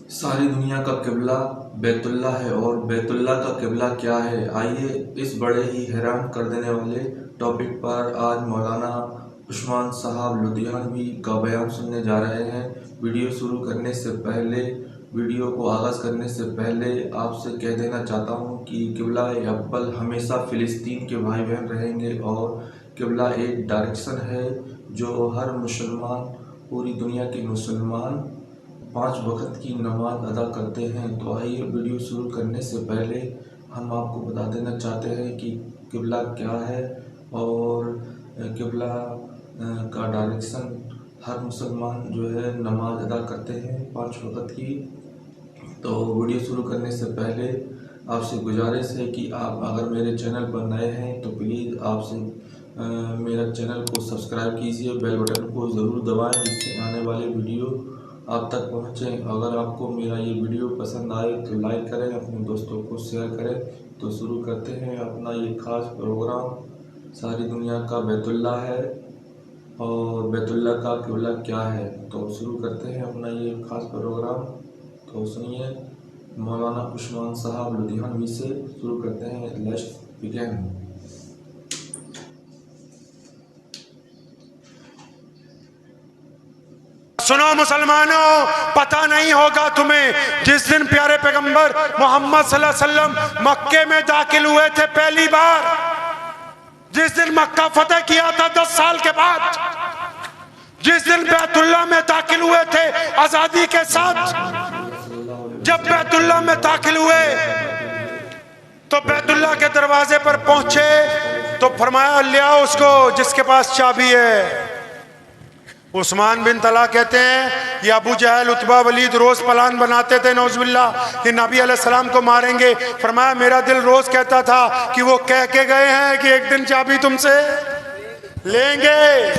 सारी दुनिया का क़िबला बैतुल्ला है और बैतुल्ला का क़िबला क्या है। आइए इस बड़े ही हैरान कर देने वाले टॉपिक पर आज मौलाना उस्मान साहब लुधियानवी का बयान सुनने जा रहे हैं। वीडियो को आगाज़ करने से पहले आपसे कह देना चाहता हूँ कि क़िबला अव्वल हमेशा फ़िलिस्तीन के भाई बहन रहेंगे और क़िबला एक डायरेक्शन है जो हर मुसलमान, पूरी दुनिया के मुसलमान 5 वक्त की नमाज अदा करते हैं। तो आइए वीडियो शुरू करने से पहले हम आपको बता देना चाहते हैं कि क़िबला क्या है और क़िबला का डायरेक्शन हर मुसलमान जो है नमाज अदा करते हैं 5 वक्त की। तो वीडियो शुरू करने से पहले आपसे गुजारिश है कि आप अगर मेरे चैनल पर नए हैं तो प्लीज़ आपसे मेरा चैनल को सब्सक्राइब कीजिए, बेल बटन को ज़रूर दबाएं जिससे आने वाले वीडियो आप तक पहुँचे। अगर आपको मेरा ये वीडियो पसंद आए तो लाइक करें, अपने दोस्तों को शेयर करें। तो शुरू करते हैं अपना ये ख़ास प्रोग्राम। सारी दुनिया का बैतुल्ला है और बैतुल्ला का क़िबला क्या है। तो शुरू करते हैं अपना ये ख़ास प्रोग्राम। तो सुनिए मौलाना उस्मान साहब लुधियानवी से शुरू करते हैं। Let's begin. सुनो मुसलमानों, पता नहीं होगा तुम्हें, जिस दिन प्यारे पैगंबर मोहम्मद सल्लल्लाहु अलैहि वसल्लम मक्के में दाखिल हुए थे पहली बार, जिस दिन मक्का फतेह किया था 10 साल के बाद, जिस दिन बैतुल्ला में दाखिल हुए थे आजादी के साथ, जब बैतुल्ला में दाखिल हुए तो बैतुल्ला के दरवाजे पर पहुंचे तो फरमाया ले आओ उसको जिसके पास चाबी है। उस्मान बिन तला कहते हैं ये अबू जहल, उतबा, वलीद रोज प्लान बनाते थे नौजुबिल्ला कि नबी अलैहिस्सलाम को मारेंगे। फरमाया मेरा दिल रोज कहता था कि वो कह के गए हैं कि एक दिन चाबी तुमसे लेंगे,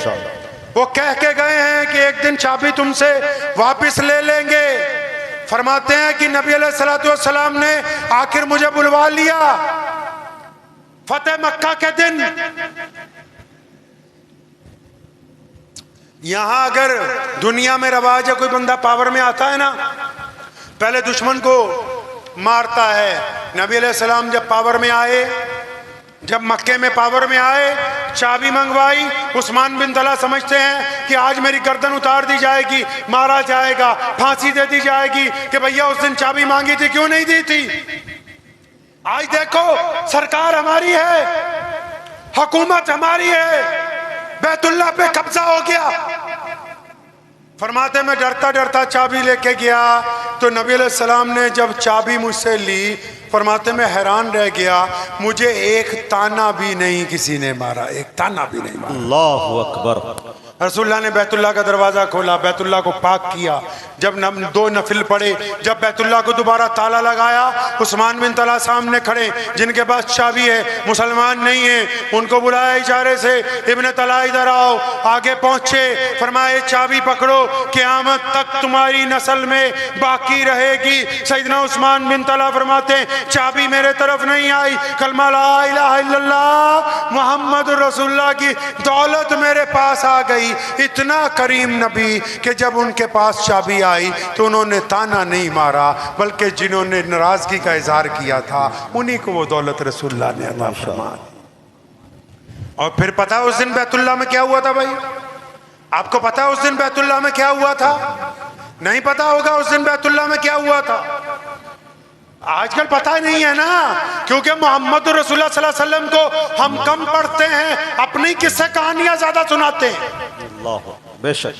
वो कह के गए हैं कि एक दिन चाबी तुमसे वापस ले लेंगे। फरमाते हैं कि नबी अलैहिस्सलाम ने आखिर मुझे बुलवा लिया फतेह मक्का के दिन। यहां अगर दुनिया में रवाज है, कोई बंदा पावर में आता है ना, पहले दुश्मन को मारता है। नबी अलैहिस्सलाम जब पावर में आए, जब मक्के में पावर में आए, चाबी मंगवाई। उस्मान बिन तला समझते हैं कि आज मेरी गर्दन उतार दी जाएगी, मारा जाएगा, फांसी दे दी जाएगी कि भैया उस दिन चाबी मांगी थी क्यों नहीं दी थी। आज देखो सरकार हमारी है, हुकूमत हमारी है, बैतुल्ला पे कब्जा हो गया। फरमाते मैं डरता डरता चाबी लेके गया तो नबी अलैहिस्सलाम ने जब चाबी मुझसे ली, फरमाते मैं हैरान रह गया, मुझे एक ताना भी नहीं किसी ने मारा, एक ताना भी नहीं मारा। अल्लाहु अकबर। रसूलुल्लाह ने बैतुल्ला का दरवाजा खोला, बैतुल्ला को पाक किया, जब 2 नफिल पढ़े, जब बैतुल्ला को दोबारा ताला लगाया, उस्मान बिन तला सामने खड़े जिनके पास चाबी है, मुसलमान नहीं है, उनको बुलाया इशारे से, इब्ने तला इधर आओ। आगे पहुंचे, फरमाए चाबी पकड़ो, क़यामत तक तुम्हारी नस्ल में बाकी रहेगी। सैयदना उस्मान बिन तला फरमाते चाबी मेरे तरफ नहीं आई, कलमा ला इलाहा इल्लल्लाह मुहम्मद रसूलुल्लाह की दौलत मेरे पास आ गई। इतना करीम नबी कि जब उनके पास चाबी आई तो उन्होंने ताना नहीं मारा, बल्कि जिन्होंने नाराजगी का इजहार किया था उन्हीं को वो दौलत रसूलुल्लाह ने अता फरमाई। और फिर पता उस दिन बैतुल्ला में क्या हुआ था भाई? आपको पता है उस दिन बैतुल्ला में क्या हुआ था? नहीं पता होगा उस दिन बैतुल्ला में क्या हुआ था। आजकल पता ही नहीं है ना, क्योंकि मोहम्मद रसूलुल्लाह सल्लल्लाहु अलैहि वसल्लम को हम कम पढ़ते हैं, अपनी किस्से कहानियां ज्यादा सुनाते हैं। बेशक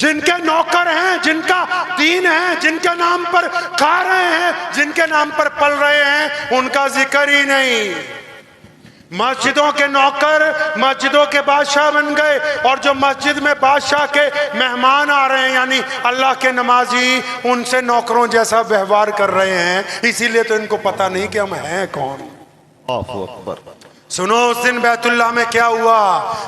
जिनके नौकर हैं, जिनका दीन है, जिनके नाम पर खा रहे हैं, जिनके नाम पर पल रहे हैं, उनका जिक्र ही नहीं। मस्जिदों के नौकर मस्जिदों के बादशाह बन गए और जो मस्जिद में बादशाह के मेहमान आ रहे हैं, यानी अल्लाह के नमाजी, उनसे नौकरों जैसा व्यवहार कर रहे हैं। इसीलिए तो इनको पता नहीं कि हम हैं कौन। अल्लाहु अकबर। सुनो उस दिन बैतुल्ला में क्या हुआ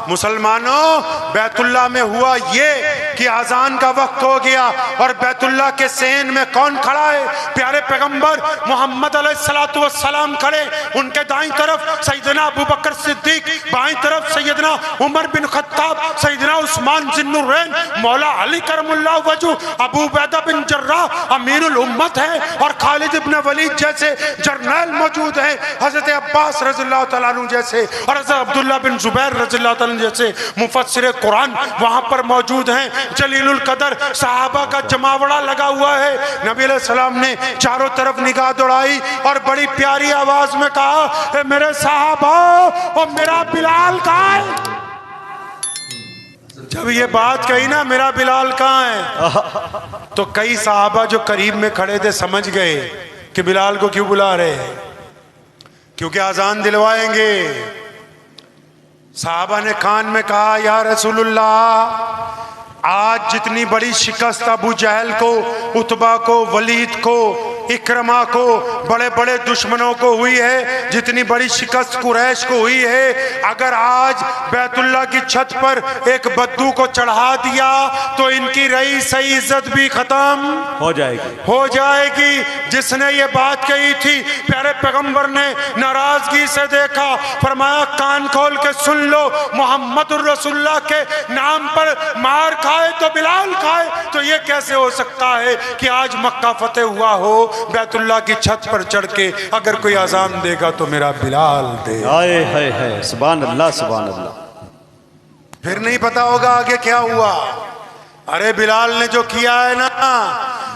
मुसलमानों। बैतुल्ला में हुआ ये कि अजान का वक्त हो गया और बैतुल्ला के सेन में कौन खड़ा है? प्यारे पैगंबर मोहम्मद अलैहिस्सलातु वस्सलाम खड़े। उनके दाईं तरफ सैयदना अबू बकर सिद्दीक, बाईं तरफ सैयदना उमर बिन खत्ताब, सैयदना उस्मान जिन्नुरैन, मौला अली करमुल्लाह वजह, अबू उबैदा बिन जर्राह, अमीरुल उम्मत है और खालिद इब्न वलीद जैसे जर्नल मौजूद हैं, हजरत अब्बास रज़ियल्लाहु तआला अन्हु जैसे और हजरत अब्दुल्लाह बिन जुबैर रज़ियल्लाहु तआला अन्हु जैसे मुफस्सिर कुरान वहां पर मौजूद हैं। जलीलुल कदर सहाबा का जमावड़ा लगा हुआ है। नबी अलैहि सलाम ने चारों तरफ निगाह दौड़ाई और बड़ी प्यारी आवाज में कहा, मेरे सहाबा और मेरा बिलाल कहाँ है? जब ये बात कही ना, मेरा बिलाल कहाँ है, तो कई सहाबा जो करीब में खड़े थे समझ गए कि बिलाल को क्यों बुला रहे हैं, क्योंकि अजान दिलवाएंगे। सहाबा ने कान में कहा, या रसूलुल्लाह, आज जितनी बड़ी शिकस्त अबू जहल को, उतबा को, वलीद को, इकरमा को, बड़े बड़े दुश्मनों को हुई है, जितनी बड़ी शिकस्त कुरैश को हुई है, अगर आज बैतुल्लाह की छत पर एक बद्दू को चढ़ा दिया तो इनकी रही सही इज्जत भी खत्म हो जाएगी। जिसने ये बात कही थी, प्यारे पैगंबर ने नाराजगी से देखा, फरमाया कान खोल के सुन लो, मोहम्मदुर रसूलुल्लाह के नाम पर मार खाए तो बिलाल खाए, तो ये कैसे हो सकता है कि आज मक्का फतेह हुआ हो, बैतुल्लाह की छत पर चढ़ के अगर कोई अजान देगा तो मेरा बिलाल दे। हाय हाय हाय, सुभान अल्लाह सुभान अल्लाह। फिर नहीं पता होगा आगे क्या हुआ। अरे बिलाल ने जो किया है ना,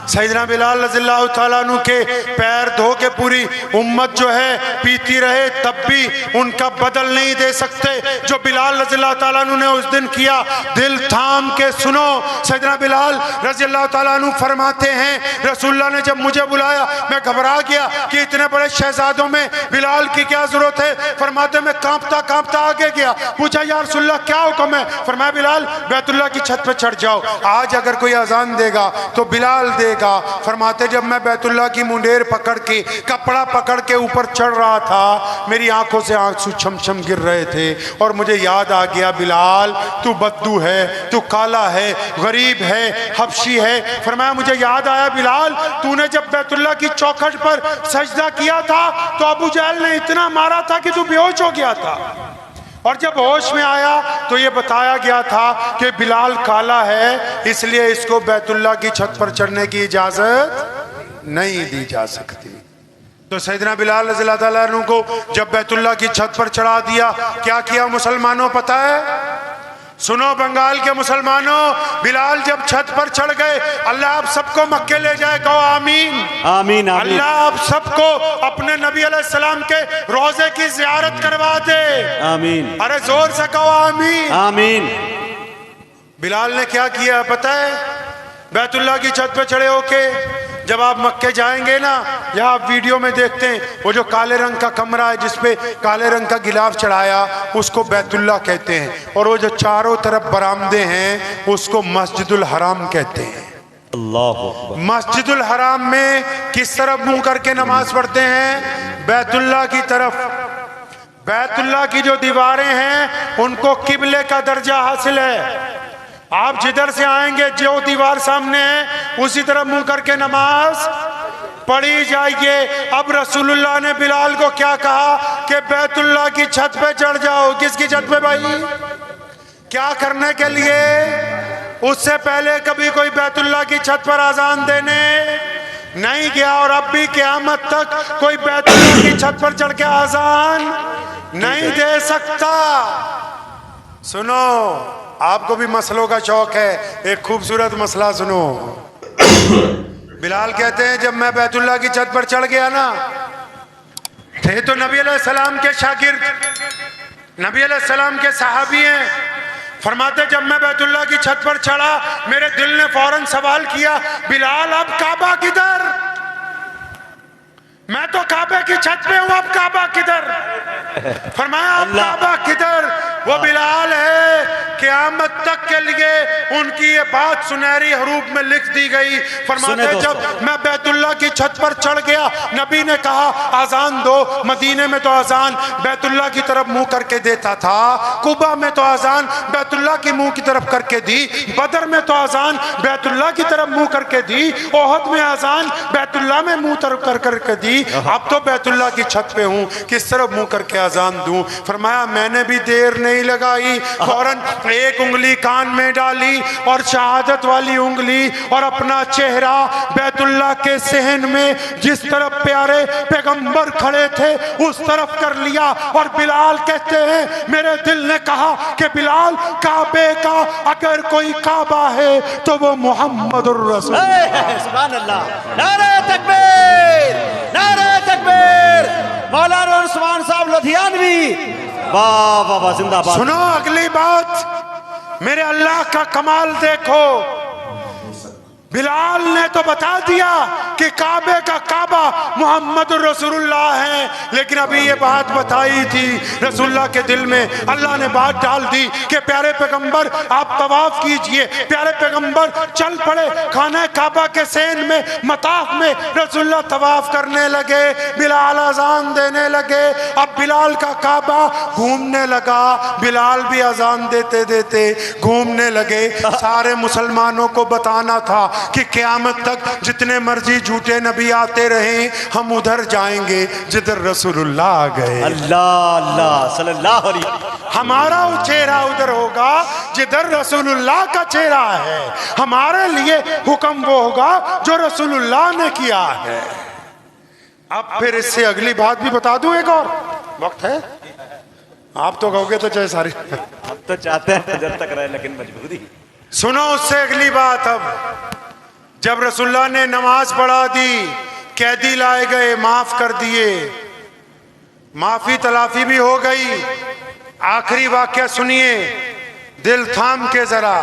सैयदना बिलाल रज़ियल्लाहु ताला अन्हु के पैर धो के पूरी उम्मत जो है पीती रहे, तब भी उनका बदल नहीं दे सकते। जो बिलाल रज़ियल्लाहु ताला अन्हु ने उस दिन किया, दिल थाम के सुनो। सैयदना बिलाल रज़ियल्लाहु ताला अन्हु फरमाते हैं, रसूलुल्लाह ने जब मुझे बुलाया मैं घबरा गया कि इतने बड़े शहजादों में बिलाल की क्या जरूरत है। फरमाते मैं कांपता कांपता आगे गया, पूछा या रसूलुल्लाह क्या हुक्म है। फरमाया बिलाल बैतुल्लाह की छत पर चढ़ जाओ, आज अगर कोई अजान देगा तो बिलाल देगा। फरमाते जब मैं बैतुल्लाह की मुंडेर पकड़ के, कपड़ा पकड़ के ऊपर चढ़ रहा था, मेरी आंखों से आंसू छमछम गिर रहे थे और मुझे याद आ गया, बिलाल तू बद्दू है, तू काला है, गरीब है, हबशी है। फरमाया मुझे याद आया बिलाल, तूने जब बैतुल्लाह की चौखट पर सजदा किया था तो अबू जहल ने इतना मारा था कि तू बेहोश हो गया था, और जब होश में आया तो ये बताया गया था कि बिलाल काला है, इसलिए इसको बैतुल्लाह की छत पर चढ़ने की इजाजत नहीं दी जा सकती। तो सैयदना बिलाल रज़ियल्लाहु ताला अन्हु को जब बैतुल्लाह की छत पर चढ़ा दिया, क्या किया मुसलमानों पता है? सुनो बंगाल के मुसलमानों, बिलाल जब छत पर चढ़ गए, अल्लाह आप सबको मक्के ले जाए, कहो आमीन आमीन। अल्लाह आप सबको अपने नबी अलैहिस्सलाम के रोजे की जियारत करवा दे, आमीन। अरे जोर से कहो आमीन आमीन। बिलाल ने क्या किया पता है? बैतुल्लाह की छत पे चढ़े होके जब आप मक्के जाएंगे ना, या आप वीडियो में देखते हैं, वो जो काले रंग का कमरा है जिसपे काले रंग का गिलाफ चढ़ाया, उसको बैतुल्लाह कहते हैं, और वो जो चारों तरफ बरामदे हैं उसको मस्जिदुल हराम कहते हैं। अल्लाह मस्जिदुल हराम में किस तरफ मुंह करके नमाज पढ़ते हैं? बैतुल्लाह की तरफ। बैतुल्लाह की जो दीवारें हैं उनको किबले का दर्जा हासिल है। आप जिधर से आएंगे, जो दीवार सामने है उसी तरफ मुंह करके नमाज पढ़ी जाइए। अब रसूलुल्लाह ने बिलाल को क्या कहा कि बैतुल्लाह की छत पे चढ़ जाओ। किसकी छत पे भाई? क्या करने के लिए? उससे पहले कभी कोई बैतुल्लाह की छत पर अजान देने नहीं गया, और अब भी क़यामत तक कोई बैतुल्लाह की छत पर चढ़ के अजान नहीं दे सकता। सुनो, आपको भी मसलों का शौक है, एक खूबसूरत मसला सुनो। बिलाल कहते हैं जब मैं बैतुल्लाह की छत पर चढ़ गया ना, थे तो नबी अलैहिस्सलाम के शागिर्द, नबी अलैहिस्सलाम के सहाबी हैं। फरमाते जब मैं बैतुल्लाह की छत पर चढ़ा, मेरे दिल ने फौरन सवाल किया, बिलाल अब काबा किधर? मैं तो काबे की छत पे हूं, अब काबा किधर? फरमाया अब काबा किधर? वो बिलाल है, क़यामत तक के लिए उनकी ये बात सुनहरी हरूफ में लिख दी गई। फरमाते जब मैं बैतुल्लाह की छत पर चढ़ गया, नबी ने कहा अजान दो। मदीने में तो अजान बैतुल्लाह की तरफ मुंह करके देता था, कुबा में तो अजान बैतुल्लाह की मुंह की तरफ करके दी, बदर में तो अजान बैतुल्लाह की तरफ मुंह करके दी, ओहद में अजान बैतुल्लाह में मुंह तरफ कर करके दी, थी, अब तो बैतुल्लाह की छत पे हूँ, किस तरफ मुंह करके अजान दूं। फरमाया मैंने भी देर नहीं लगाई, फौरन एक उंगली कान में डाली और शहादत वाली उंगली और अपना चेहरा बैतुल्लाह के सहन में जिस तरफ प्यारे पैगंबर खड़े थे उस तरफ कर लिया। और बिलाल कहते हैं मेरे दिल ने कहा कि बिलाल, काबे का अगर कोई काबा है तो वो मोहम्मदुर रसूल। सुभान अल्लाह, नारे तकबीर, नारे तकबीर। मौलाना उस्मान साहब लुधियानवी, वाह वाह वाह, जिंदाबाद। सुनो अगली बात, मेरे अल्लाह का कमाल देखो। बिलाल ने तो बता दिया कि काबे का काबा मोहम्मद रसूलुल्लाह है, लेकिन अभी ये बात बताई थी रसूलुल्लाह के दिल में अल्लाह ने बात डाल दी कि प्यारे पैगंबर आप तवाफ कीजिए। प्यारे पैगंबर चल पड़े खाना काबा के सेन में, मताफ में रसूलुल्लाह तवाफ करने लगे, बिलाल अजान देने लगे। अब बिलाल का काबा घूमने लगा, बिलाल भी अजान देते देते घूमने लगे। सारे मुसलमानों को बताना था कि क़यामत तक जितने मर्जी झूठे नबी आते रहे हम उधर जाएंगे जिधर रसूलुल्लाह आ गए। अल्लाह अल्लाह सल्लल्लाहु अलैहि, हमारा चेहरा उधर होगा जिधर रसूलुल्लाह का चेहरा है। हमारे लिए हुक्म वो होगा जो रसूलुल्लाह ने किया है। अब फिर इससे अगली बात भी बता दूं, एक और वक्त है, आप तो कहोगे तो चाहे सारी अब तो चाहते हैं नजर तक रहे लेकिन मजबूरी। सुनो उससे अगली बात। अब जब रसूलुल्लाह ने नमाज पढ़ा दी, कैदी लाए गए, माफ कर दिए, माफी तलाफी भी हो गई। आखिरी वाक्या सुनिए, दिल थाम के जरा।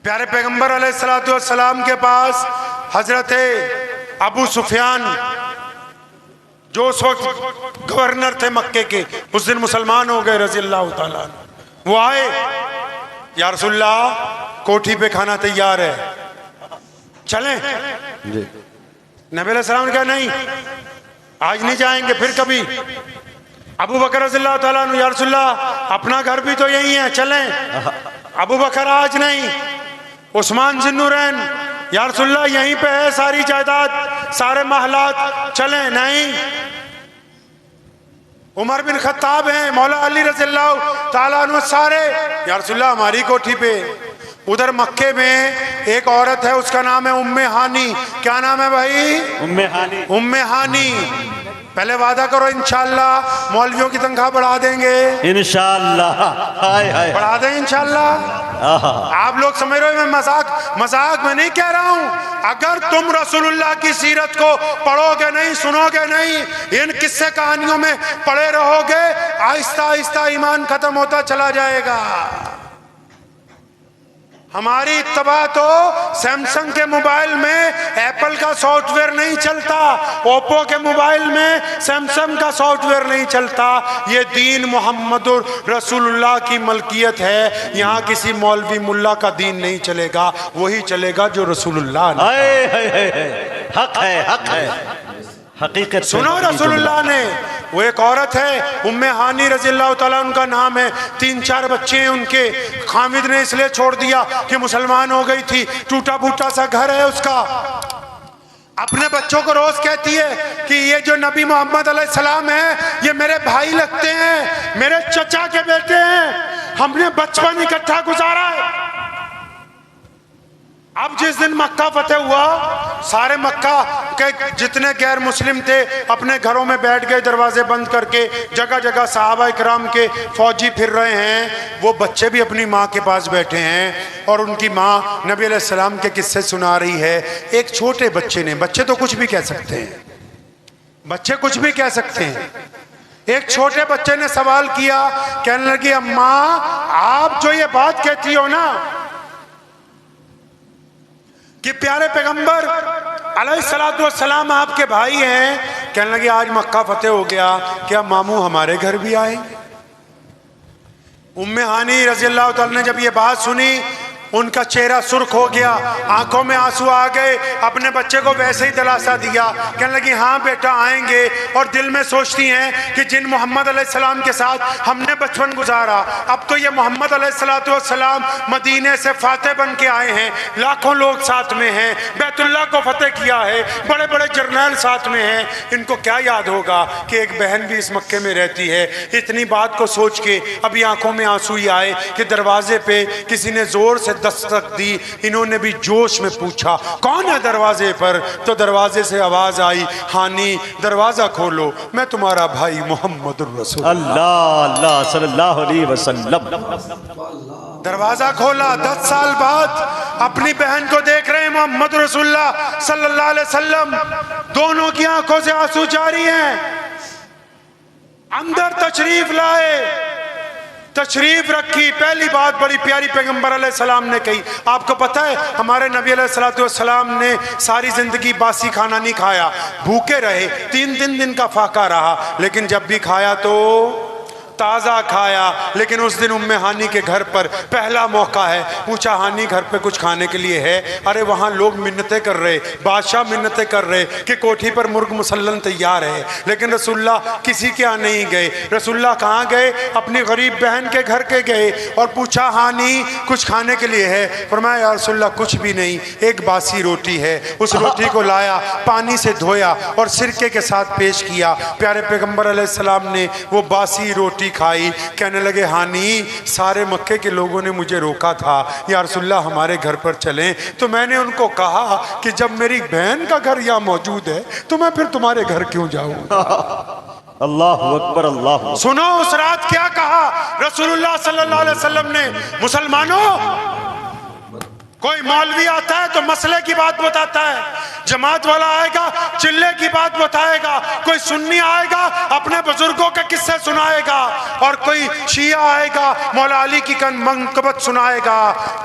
प्यारे पैगंबर अलैहिस्सलातु वस्सलाम के पास हजरत अबू सुफियान जो उस वक्त गवर्नर थे मक्के के, उस दिन मुसलमान हो गए रज़ी अल्लाह ताला। वो आए, या रसूलल्लाह कोठी पे खाना तैयार है, चलें? नबी अलैहिस्सलाम ने कहा नहीं, आज नहीं जाएंगे, फिर कभी। अबू बकर रज़ियल्लाहु ताला अन्हु, या रसूलल्लाह अपना घर भी तो यही है, चलें? अबू बकर आज नहीं। उस्मान ज़िन्नुरैन, या रसूलल्लाह यहीं पे है सारी जायदाद, सारे महलात, चलें? नहीं। उमर बिन खत्ताब हैं, मौला अली रज़ियल्लाहु ताला अन्हु, सारे, या रसूलल्लाह हमारी कोठी पे। उधर मक्के में एक औरत है, उसका नाम है उम्मे हानी। क्या नाम है भाई? उम्मे हानी। उम्मे हानी। पहले वादा करो इंशाअल्लाह मौलवियों की तनख्वाह बढ़ा देंगे, इंशाअल्लाह। हाय हाय, बढ़ा देंगे इंशाअल्लाह। आप लोग समझ रहे हो, मैं मजाक में नहीं कह रहा हूं। अगर तुम रसूलुल्लाह की सीरत को पढ़ोगे नहीं, सुनोगे नहीं, इन किस्से कहानियों में पड़े रहोगे, आहिस्ता आहिस्ता ईमान खत्म होता चला जाएगा। हमारी इत्तबा तो सैमसंग के मोबाइल में एप्पल का सॉफ्टवेयर नहीं चलता, ओप्पो के मोबाइल में सैमसंग का सॉफ्टवेयर नहीं चलता। ये दीन मोहम्मदुर रसूलुल्लाह की मलकियत है। यहाँ किसी मौलवी मुल्ला का दीन नहीं चलेगा, वही चलेगा जो रसूलुल्लाह ने। हक है, हक है, हकीकत। सुनो, रसूलुल्लाह ने, वो एक औरत है उम्मे हानी रज़ियल्लाहु ताला उनका नाम है, 3-4 बच्चे हैं उनके। खामिद ने इसलिए छोड़ दिया कि मुसलमान हो गई थी, टूटा फूटा सा घर है उसका। अपने बच्चों को रोज कहती है कि ये जो नबी मोहम्मद अलैहिस्सलाम है ये मेरे भाई लगते हैं, मेरे चचा के बेटे हैं, हमने बचपन इकट्ठा गुजारा है। अब जिस दिन मक्का फतेह हुआ, सारे मक्का के जितने गैर मुस्लिम थे अपने घरों में बैठ गए, दरवाजे बंद करके। जगह जगह सहाबा इकराम के फौजी फिर रहे हैं, वो बच्चे भी अपनी माँ के पास बैठे हैं और उनकी माँ नबी अलैहिस्सलाम के किस्से सुना रही है। एक छोटे बच्चे ने, बच्चे तो कुछ भी कह सकते हैं, बच्चे कुछ भी कह सकते हैं, एक छोटे बच्चे ने सवाल किया, कहने लगी अम्मा आप जो ये बात कहती हो ना कि प्यारे पैगंबर अलैहिस्सलातु वस्सलाम आपके भाई हैं, कहने लगे आज मक्का फतेह हो गया, क्या मामू हमारे घर भी आएंगे? उम्मे हानी रज़ियल्लाहु ताला ने जब ये बात सुनी, उनका चेहरा सुर्ख हो गया, आंखों में आंसू आ गए। अपने बच्चे को वैसे ही दिलासा दिया, कहने लगी हाँ बेटा आएंगे। और दिल में सोचती हैं कि जिन मोहम्मद अलैहिस्सलाम के साथ हमने बचपन गुजारा, अब तो ये मोहम्मद अलैहिस्सलाम मदीने से फातेह बन के आए हैं, लाखों लोग साथ में हैं, बैतुल्लाह को फतेह किया है, बड़े बड़े जर्नैल साथ में हैं। इनको क्या याद होगा कि एक बहन भी इस मक्के में रहती है। इतनी बात को सोच के अभी आंखों में आंसू ही आए कि दरवाजे पे किसी ने जोर से दस्तक दी। इन्होंने भी जोश में पूछा कौन है दरवाजे पर, तो दरवाजे से आवाज आई, हानी दरवाजा खोलो, मैं तुम्हारा भाई मोहम्मद रसूल अल्लाह सल्लल्लाहु अलैहि वसल्लम। दरवाजा खोला। 10 साल बाद अपनी बहन को देख रहे हैं मोहम्मद रसूलुल्लाह सल्लल्लाहु अलैहि वसल्लम। दोनों की आंखों से आंसू जारी हैं। अंदर तशरीफ लाए, तशरीफ रखी। पहली बात बड़ी प्यारी पैगंबर अलैहिस्सलाम ने कही। आपको पता है हमारे नबी अलैहिस्सलाम ने सारी जिंदगी बासी खाना नहीं खाया, भूखे रहे, 3 दिन का फाका रहा, लेकिन जब भी खाया तो ताज़ा खाया। लेकिन उस दिन उम्मे हानी के घर पर पहला मौका है। पूछा हानी घर पे कुछ खाने के लिए है? अरे वहाँ लोग मिन्नतें कर रहे, बादशाह मिन्नतें कर रहे कि कोठी पर मुर्ग मुसल्लन तैयार है, लेकिन रसूलुल्लाह किसी के यहाँ नहीं गए। रसूलुल्लाह कहाँ गए? अपनी गरीब बहन के घर के गए और पूछा हानी कुछ खाने के लिए है? फरमाया या रसूलुल्लाह कुछ भी नहीं, एक बासी रोटी है। उस रोटी को लाया, पानी से धोया और सिरके के साथ पेश किया। प्यारे पैगंबर अलैहिस्सलाम ने वो बासी रोटी खाई। कहने लगे हानी सारे मक्के के लोगों ने मुझे रोका था या रसूलुल्लाह हमारे घर पर चलें, तो मैंने उनको कहा कि जब मेरी बहन का घर यहाँ मौजूद है तो मैं फिर तुम्हारे घर क्यों जाऊं? अल्लाह अकबर अल्लाह। सुनो उस रात क्या कहा रसूलुल्लाह सल्लल्लाहु अलैहि वसल्लम ने, मुसलमानों कोई मौलवी आता है तो मसले की बात बताता है, जमात वाला आएगा चिल्ले की बात बताएगा, कोई सुन्नी आएगा अपने बुजुर्गों के किस्से सुनाएगा, और कोई शिया आएगा मौला अली की मनकबत सुनाएगा,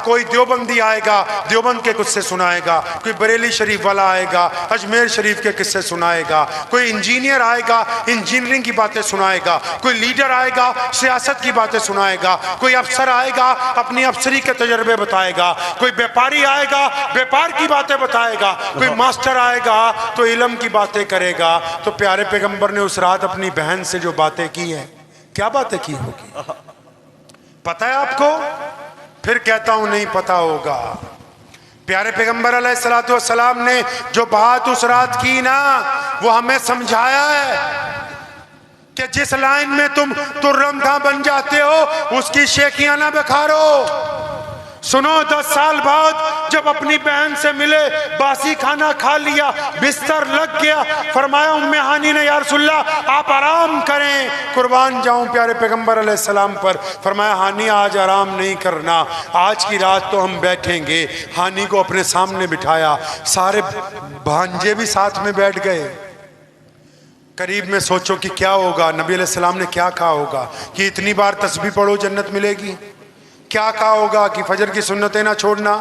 कोई देवबंदी आएगा देवबंद के किस्से सुनाएगा, कोई बरेली शरीफ वाला आएगा अजमेर शरीफ के किस्से सुनाएगा, कोई इंजीनियर आएगा इंजीनियरिंग की बातें सुनाएगा, कोई लीडर आएगा सियासत की बातें सुनाएगा, कोई अफसर आएगा अपनी अफसरी के तजर्बे बताएगा, कोई व्यापारी आएगा व्यापार की बातें बताएगा, कोई मास्टर आएगा तो इल्म की बातें करेगा। तो प्यारे पैगंबर ने उस रात अपनी बहन से जो बातें की हैं, क्या बातें की होगी पता है आपको? फिर कहता हूं नहीं पता होगा। प्यारे पैगंबर अलैहिस्सलातु वस्सलाम ने जो बात उस रात की ना, वो हमें समझाया है कि जिस लाइन में तुम तुर्रम खां बन जाते हो उसकी शेखियां ना बखारो। सुनो 10 साल बाद जब अपनी बहन से मिले, बासी खाना खा लिया, बिस्तर लग गया, फरमाया उम्मे हानी ने या रसूलल्लाह आप आराम करें, कुर्बान जाऊं प्यारे पैगंबर अलैहिस्सलाम पर। फरमाया हानी आज आराम नहीं करना, आज की रात तो हम बैठेंगे। हानी को अपने सामने बिठाया, सारे भांजे भी साथ में बैठ गए। करीब में सोचो कि क्या होगा, नबी अलैहिस्सलाम ने क्या कहा होगा कि इतनी बार तस्बीह पढ़ो जन्नत मिलेगी? क्या कहा होगा कि फजर की सुन्नतें ना छोड़ना?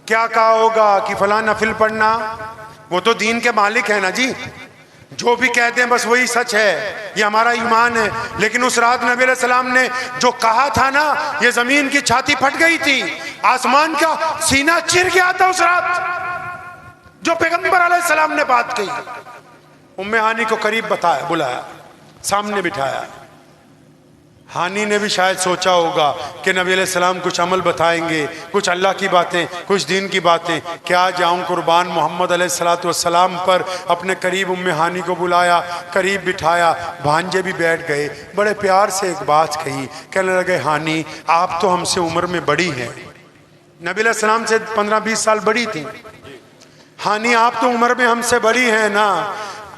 क्या कहा होगा कि फला नफिल पढ़ना? वो तो दीन के मालिक है ना जी, जो भी कहते हैं बस वही सच है, ये हमारा ईमान है। लेकिन उस रात नबी अलैहि सलाम ने जो कहा था ना, ये जमीन की छाती फट गई थी, आसमान का सीना चिर गया था उस रात जो पैगंबर अलैहि सलाम ने बात कही। उम्मे हानी को करीब बताया, बुलाया, सामने बिठाया। हानी ने भी शायद सोचा होगा कि नबी अलैहिस्सलाम कुछ अमल बताएंगे, कुछ अल्लाह की बातें, कुछ दीन की बातें। क्या जाऊं कुर्बान मोहम्मद अलैहिस्सलाम पर। अपने करीब उम्मे हानी को बुलाया, करीब बिठाया, भांजे भी बैठ गए, बड़े प्यार से एक बात कही। कहने लगे हानी आप तो हमसे उम्र में बड़ी हैं, नबी अलैहिस्सलाम से 15-20 साल बड़ी थी। हानी आप तो उम्र में हमसे बड़ी हैं ना,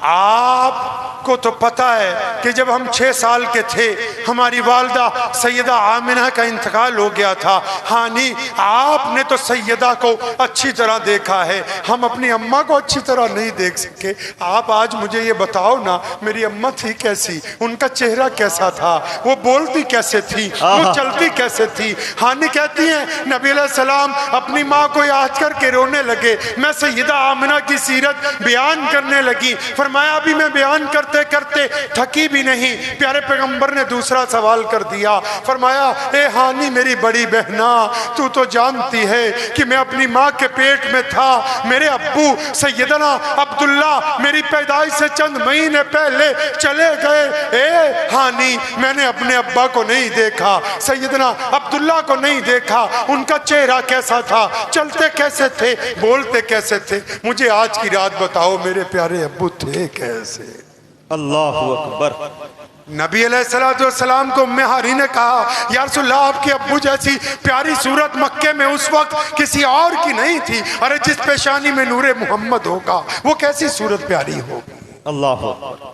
आपको तो पता है कि जब हम 6 साल के थे हमारी वालदा सैयदा आमिना का इंतकाल हो गया था। हानी आपने तो सैयदा को अच्छी तरह देखा है, हम अपनी अम्मा को अच्छी तरह नहीं देख सके। आप आज मुझे ये बताओ ना, मेरी अम्मा थी कैसी, उनका चेहरा कैसा था, वो बोलती कैसे थी, वो चलती कैसे थी। हानी कहती है नबी अलैहिस्सलाम अपनी माँ को याद करके रोने लगे। मैं सैयदा आमिना की सीरत बयान करने लगी। फरमाया अभी मैं बयान करती करते करते थकी भी नहीं। प्यारे पैगंबर ने दूसरा सवाल कर दिया, फरमाया ए हानी मेरी बड़ी बहना, तू तो जानती है कि मैं अपनी माँ के पेट में था, मेरे अब्बू सैयदना अब्दुल्ला मेरी पैदाइश से चंद महीने पहले चले गए। ए हानी मैंने अपने अब्बा को नहीं देखा, सैयदना अब्दुल्ला को नहीं देखा, उनका चेहरा कैसा था, चलते कैसे थे, बोलते कैसे थे, मुझे आज की रात बताओ मेरे प्यारे अब्बू थे कैसे। अल्लाह अकबर। नबी अलैहिस्सलाम को उम्मे हारी ने कहा, या रसूलल्लाह आपके अब्बू जैसी प्यारी सूरत मक्के में उस वक्त किसी और की नहीं थी। अरे जिस पेशानी में नूरे मोहम्मद होगा वो कैसी सूरत प्यारी होगी। अल्लाह अकबर।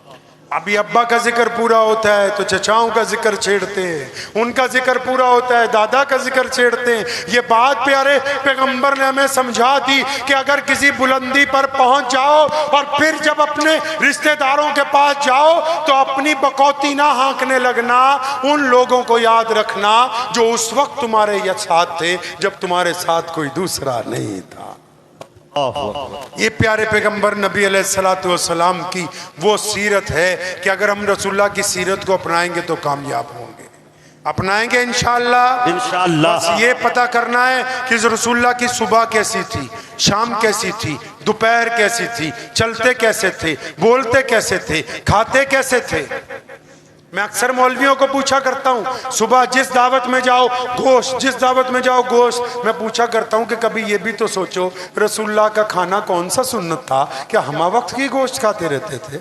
अभी अब्बा का जिक्र पूरा होता है तो चचाओं का जिक्र छेड़ते हैं, उनका जिक्र पूरा होता है दादा का जिक्र छेड़ते हैं। ये बात प्यारे पैगंबर ने हमें समझा दी कि अगर किसी बुलंदी पर पहुंच जाओ और फिर जब अपने रिश्तेदारों के पास जाओ तो अपनी बकौती ना हाँकने लगना, उन लोगों को याद रखना जो उस वक्त तुम्हारे साथ थे जब तुम्हारे साथ कोई दूसरा नहीं था। ये प्यारे पैगंबर नबी अलैहिस्सलाम की वो सीरत है कि अगर हम रसूलुल्लाह की सीरत को अपनाएंगे तो कामयाब होंगे, अपनाएंगे इंशाअल्लाह। इंशाअल्लाह। बस ये पता करना है कि रसूलुल्लाह की सुबह कैसी थी, शाम कैसी थी, दोपहर कैसी थी, चलते कैसे थे, बोलते कैसे थे, खाते कैसे थे। मैं अक्सर मौलवियों को पूछा करता हूँ, सुबह जिस दावत में जाओ गोश्त, जिस दावत में जाओ गोश्त। मैं पूछा करता हूँ कि कभी ये भी तो सोचो रसूलुल्लाह का खाना कौन सा सुन्नत था, क्या हम वक्त की गोश्त खाते रहते थे?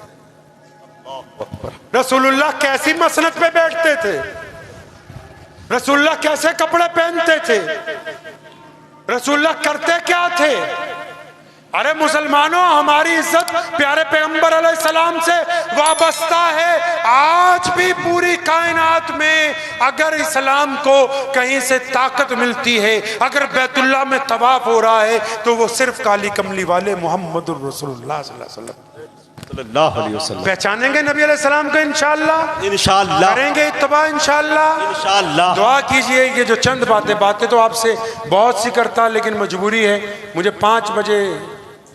रसूलुल्लाह कैसी मसनद पे बैठते थे, रसूलुल्लाह कैसे कपड़े पहनते थे, रसूलुल्लाह करते क्या थे। अरे मुसलमानों, हमारी इज्जत प्यारे पैगंबर अलैहिस्सलाम से वाबस्ता है। आज भी पूरी कायनात में अगर इस्लाम को कहीं से ताकत मिलती है, अगर बैतुल्लाह में तवाफ हो रहा है तो वो सिर्फ काली कमली वाले मोहम्मदुर रसूलुल्लाह सल्लल्लाहु अलैहि वसल्लम पहचानेंगे नबी अलैहिस्सलाम को इंशाअल्लाह। इंशाअल्लाह करेंगे इत्तबा इंशाअल्लाह। इंशाअल्लाह। दुआ कीजिए। ये जो चंद बातें तो आपसे बहुत सी करता, लेकिन मजबूरी है, मुझे 5 बजे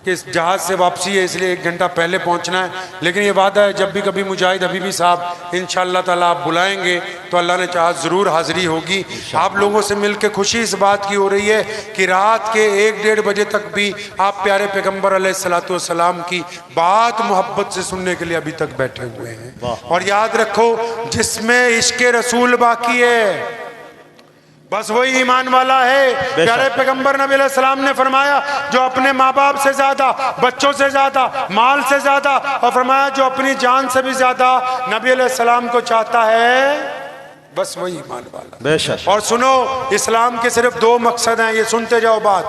कि जहाज़ से वापसी है, इसलिए 1 घंटा पहले पहुंचना है। लेकिन ये वादा है जब भी कभी मुजाहिद हबीबी साहब इंशाअल्लाह ताला आप बुलाएंगे तो अल्लाह ने चाहा ज़रूर हाज़िरी होगी। आप लोगों से मिलकर खुशी इस बात की हो रही है कि रात के 1-1.5 बजे तक भी आप प्यारे पैगंबर अलैहिस्सलातु वस्सलाम की बात मोहब्बत से सुनने के लिए अभी तक बैठे हुए हैं। और याद रखो, जिसमें इश्क़ रसूल बाकी है बस वही ईमान वाला है। प्यारे पैगंबर नबी अलैहिस्सलाम ने फरमाया जो अपने माँ बाप से ज्यादा, बच्चों से ज्यादा, माल से ज्यादा, और फरमाया जो अपनी जान से भी ज्यादा नबी अलैहिस्सलाम को चाहता है, बस वही ईमान वाला। बेशक। और सुनो, इस्लाम के सिर्फ 2 मकसद हैं, ये सुनते जाओ बात।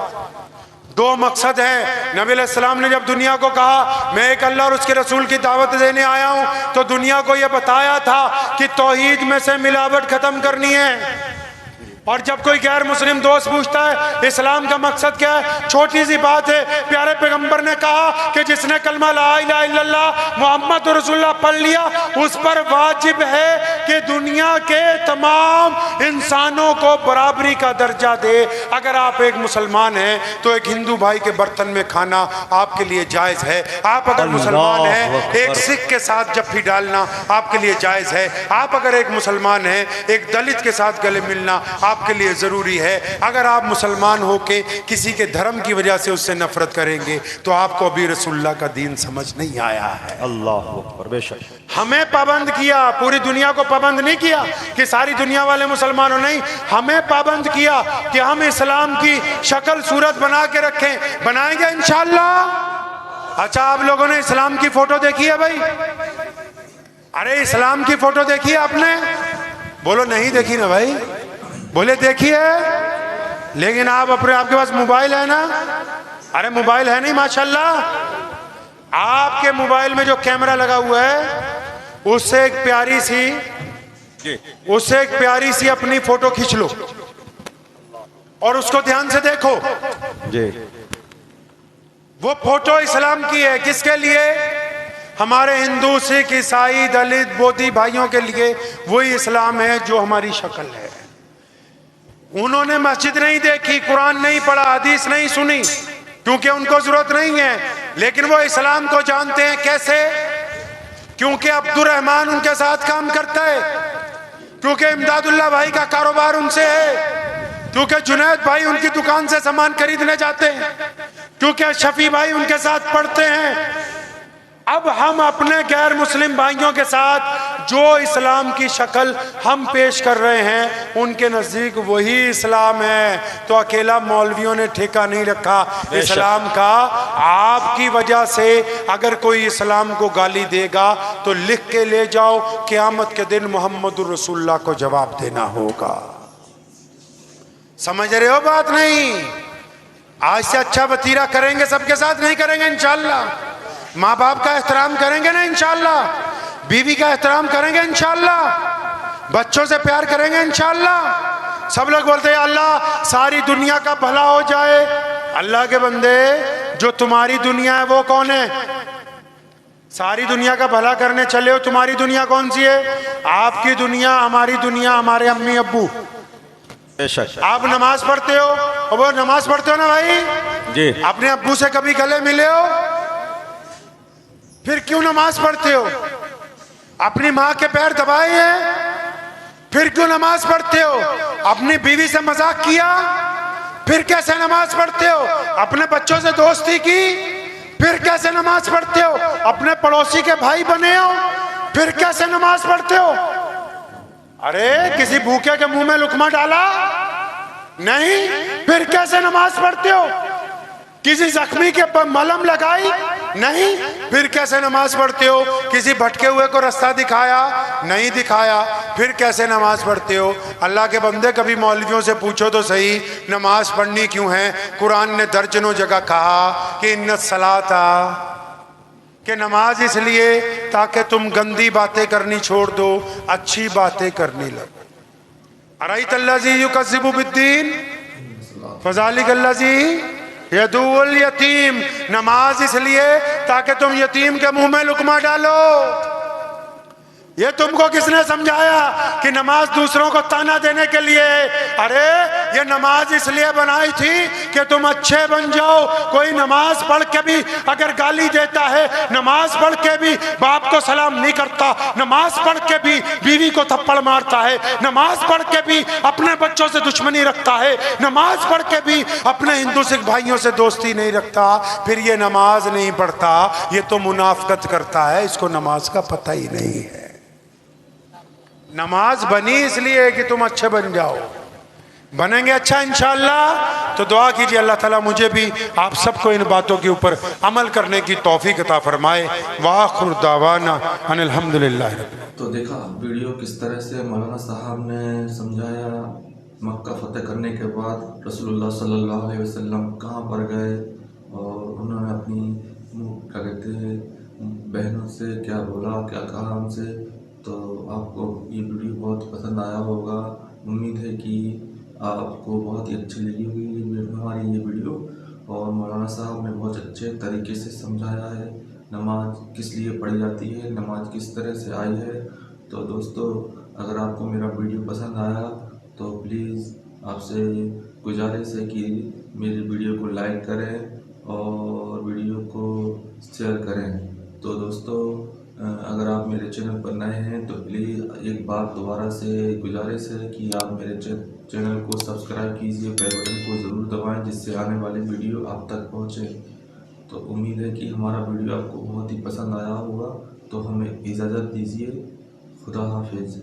2 मकसद हैं। नबी अलैहिस्सलाम ने जब दुनिया को कहा मैं एक अल्लाह और उसके रसूल की दावत देने आया हूँ, तो दुनिया को यह बताया था कि तौहीद में से मिलावट खत्म करनी है। और जब कोई गैर मुस्लिम दोस्त पूछता है इस्लाम का मकसद क्या है, छोटी सी बात है, प्यारे पैगंबर ने कहा कि जिसने कलमा ला इलाहा इल्लल्लाह मुहम्मद रसूलुल्लाह पढ़ लिया उस पर वाजिब है कि दुनिया के तमाम इंसानों को बराबरी का दर्जा दे। अगर आप एक मुसलमान हैं तो एक हिंदू भाई के बर्तन में खाना आपके लिए जायज़ है। आप अगर मुसलमान हैं एक सिख के साथ जफ्फी डालना आपके लिए जायज़ है। आप अगर एक मुसलमान हैं एक दलित के साथ गले मिलना आपके लिए जरूरी है। अगर आप मुसलमान होके किसी के धर्म की वजह से उससे नफरत करेंगे तो आपको अभी रसूलुल्लाह का दीन समझ नहीं आया है। अल्लाह अकबर। बेशक। हमें पाबंद किया, पूरी दुनिया को पाबंद नहीं किया कि सारी दुनिया वाले मुसलमानों, नहीं, हमें पाबंद किया कि हम इस्लाम की शक्ल सूरत बना के रखें। बनाएंगे इंशाअल्लाह। अच्छा, आप लोगों ने इस्लाम की फोटो देखी है भाई? अरे इस्लाम की फोटो देखी है आपने? बोलो नहीं देखी ना भाई, बोले देखिए। लेकिन आपके पास मोबाइल है ना? अरे मोबाइल है नहीं माशाल्लाह? आपके मोबाइल में जो कैमरा लगा हुआ है उससे एक प्यारी सी अपनी फोटो खींच लो और उसको ध्यान से देखो जी। वो फोटो इस्लाम की है। किसके लिए? हमारे हिंदू, सिख, ईसाई, दलित, बोधी भाइयों के लिए वही इस्लाम है जो हमारी शक्ल है। उन्होंने मस्जिद नहीं देखी, कुरान नहीं पढ़ा, हदीस नहीं सुनी, क्योंकि उनको जरूरत नहीं है। लेकिन वो इस्लाम को जानते हैं। कैसे? क्योंकि अब्दुर्रहमान उनके साथ काम करता है, क्योंकि इमदादुल्लाह भाई का कारोबार उनसे है, क्योंकि जुनैद भाई उनकी दुकान से सामान खरीदने जाते हैं, क्योंकि शफी भाई उनके साथ पढ़ते हैं। अब हम अपने गैर मुस्लिम भाइयों के साथ जो इस्लाम की शक्ल हम पेश कर रहे हैं उनके नज़दीक वही इस्लाम है। तो अकेला मौलवियों ने ठेका नहीं रखा इस्लाम का। आपकी वजह से अगर कोई इस्लाम को गाली देगा तो लिख के ले जाओ, क़यामत के दिन मोहम्मदुर रसूलुल्लाह को जवाब देना होगा। समझ रहे हो बात? नहीं, आज से अच्छा वतीरा करेंगे, सबके साथ नहीं करेंगे इंशाअल्लाह। माँ बाप का एहतराम करेंगे ना इंशाअल्लाह, बीवी का एहतराम करेंगे इंशाअल्लाह, बच्चों से प्यार करेंगे इंशाअल्लाह। सब लोग बोलते हैं अल्लाह सारी दुनिया का भला हो जाए। अल्लाह के बंदे, जो तुम्हारी दुनिया है वो कौन है? सारी दुनिया का भला करने चले हो, तुम्हारी दुनिया कौन सी है? आपकी दुनिया, हमारी दुनिया, हमारे अम्मी अब्बू। आप नमाज पढ़ते हो, और वो नमाज पढ़ते हो ना भाई जी, अपने अब्बू से कभी गले मिले हो? फिर क्यों नमाज पढ़ते हो? अपनी माँ के पैर दबाए हैं, फिर क्यों नमाज पढ़ते हो? अपनी बीवी से मजाक किया, फिर कैसे नमाज पढ़ते हो? अपने बच्चों से दोस्ती की, फिर कैसे नमाज पढ़ते हो? अपने पड़ोसी के भाई बने हो, फिर कैसे नमाज पढ़ते हो? अरे किसी भूखे के मुंह में लुकमा डाला नहीं, फिर कैसे नमाज पढ़ते हो? किसी जख्मी के मलहम लगाई नहीं, फिर कैसे नमाज पढ़ते हो? किसी भटके हुए को रास्ता दिखाया नहीं, दिखाया, फिर कैसे नमाज पढ़ते हो? अल्लाह के बंदे, कभी मौलवियों से पूछो तो सही नमाज पढ़नी क्यों है। कुरान ने दर्जनों जगह कहा कि इन्नत सलाता, कि नमाज इसलिए ताकि तुम गंदी बातें करनी छोड़ दो, अच्छी बातें करने लगो। अराइतल्लाज़ी युकज़्ज़िबु बिद्दीन फ़ज़ालिकल्लाज़ी यदुल यतीम। नमाज इसलिए ताकि तुम यतीम के मुंह में लुकमा डालो। ये तुमको किसने समझाया कि नमाज दूसरों को ताना देने के लिए? अरे ये नमाज इसलिए बनाई थी कि तुम अच्छे बन जाओ। कोई नमाज पढ़ के भी अगर गाली देता है, नमाज पढ़ के भी बाप को सलाम नहीं करता, नमाज पढ़ के भी बीवी को थप्पड़ मारता है, नमाज पढ़ के भी अपने बच्चों से दुश्मनी रखता है, नमाज पढ़ के भी अपने हिंदू सिख भाइयों से दोस्ती नहीं रखता, फिर ये नमाज नहीं पढ़ता, ये तो मुनाफकत करता है, इसको नमाज का पता ही नहीं है। नमाज बनी इसलिए कि तुम अच्छे बन जाओ। बनेंगे अच्छा इंशाअल्लाह। तो दुआ कीजिए अल्लाह ताला मुझे भी आप सबको इन बातों के ऊपर अमल करने की तौफीक अता फरमाए। वाखिर दावाना अनिल हम्दुलिल्लाह। तो देखा वीडियो किस तरह से मौलाना साहब ने समझाया, मक्का फतेह करने के बाद रसूलुल्लाह सल्लल्लाहु अलैहि वसल्लम कहाँ पर गए और उन्होंने अपनी क्या कहते हैं बहनों से क्या बोला, क्या कहा उनसे। तो आपको ये वीडियो बहुत पसंद आया होगा। उम्मीद है कि आपको बहुत ही अच्छी लगी होगी हमारी ये वीडियो। और मौलाना साहब ने बहुत अच्छे तरीके से समझाया है नमाज किस लिए पढ़ी जाती है, नमाज किस तरह से आई है। तो दोस्तों, अगर आपको मेरा वीडियो पसंद आया तो प्लीज़ आपसे गुजारिश है कि मेरी वीडियो को लाइक करें और वीडियो को शेयर करें। तो दोस्तों, अगर आप मेरे चैनल पर नए हैं तो प्लीज़ एक बार दोबारा से गुजारिश है कि आप मेरे चैनल को सब्सक्राइब कीजिए, बेल बटन को ज़रूर दबाएं जिससे आने वाले वीडियो आप तक पहुंचे। तो उम्मीद है कि हमारा वीडियो आपको बहुत ही पसंद आया होगा। तो हमें इजाज़त दीजिए। खुदा हाफिज़।